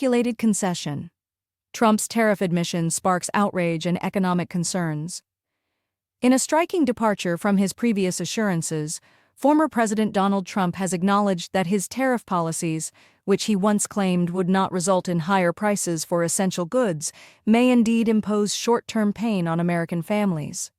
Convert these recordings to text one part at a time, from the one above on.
calculated concession. Trump's tariff admission sparks outrage and economic concerns. In a striking departure from his previous assurances, former President Donald Trump has acknowledged that his tariff policies, which he once claimed would not result in higher prices for essential goods, may indeed impose short-term pain on American families.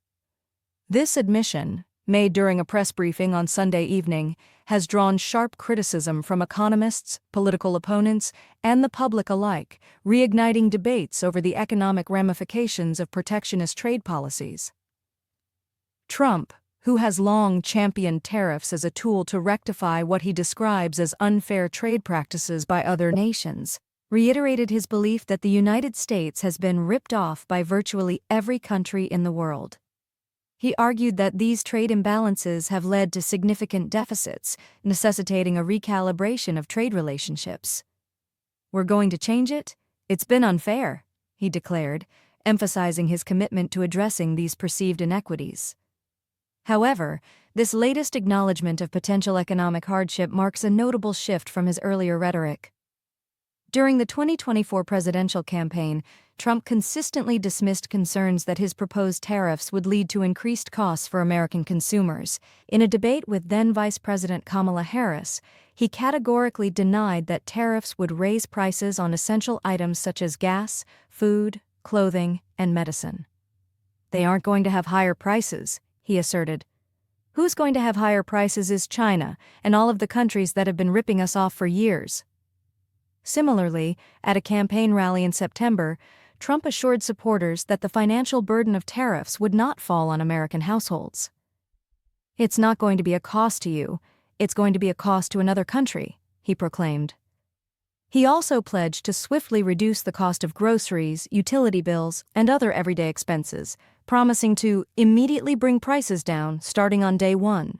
This admission, made during a press briefing on Sunday evening, has drawn sharp criticism from economists, political opponents, and the public alike, reigniting debates over the economic ramifications of protectionist trade policies. Trump, who has long championed tariffs as a tool to rectify what he describes as unfair trade practices by other nations, reiterated his belief that the United States has been ripped off by virtually every country in the world. He argued that these trade imbalances have led to significant deficits, necessitating a recalibration of trade relationships. "We're going to change it? It's been unfair," he declared, emphasizing his commitment to addressing these perceived inequities. However, this latest acknowledgement of potential economic hardship marks a notable shift from his earlier rhetoric. During the 2024 presidential campaign, Trump consistently dismissed concerns that his proposed tariffs would lead to increased costs for American consumers. In a debate with then Vice President Kamala Harris, he categorically denied that tariffs would raise prices on essential items such as gas, food, clothing, and medicine. "They aren't going to have higher prices," he asserted. "Who's going to have higher prices is China and all of the countries that have been ripping us off for years." Similarly, at a campaign rally in September, Trump assured supporters that the financial burden of tariffs would not fall on American households. "It's not going to be a cost to you, it's going to be a cost to another country," he proclaimed. He also pledged to swiftly reduce the cost of groceries, utility bills, and other everyday expenses, promising to immediately bring prices down starting on day one.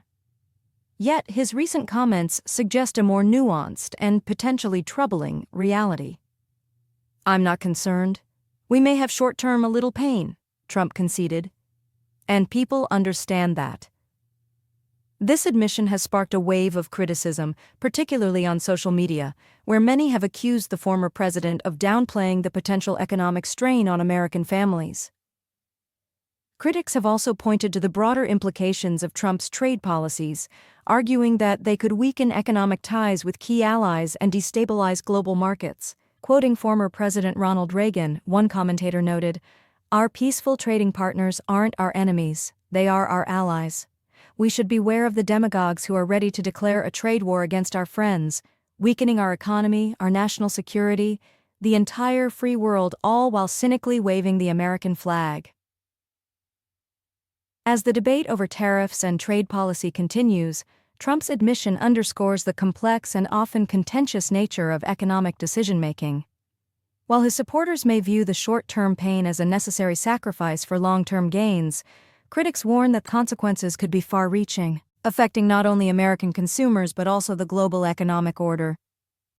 Yet his recent comments suggest a more nuanced and potentially troubling reality. "I'm not concerned. We may have short-term a little pain," Trump conceded. And people understand that. This admission has sparked a wave of criticism, particularly on social media, where many have accused the former president of downplaying the potential economic strain on American families. Critics have also pointed to the broader implications of Trump's trade policies, arguing that they could weaken economic ties with key allies and destabilize global markets. Quoting former President Ronald Reagan, one commentator noted, "Our peaceful trading partners aren't our enemies, they are our allies. We should beware of the demagogues who are ready to declare a trade war against our friends, weakening our economy, our national security, the entire free world, all while cynically waving the American flag." As the debate over tariffs and trade policy continues, Trump's admission underscores the complex and often contentious nature of economic decision-making. While his supporters may view the short-term pain as a necessary sacrifice for long-term gains, critics warn that consequences could be far-reaching, affecting not only American consumers but also the global economic order.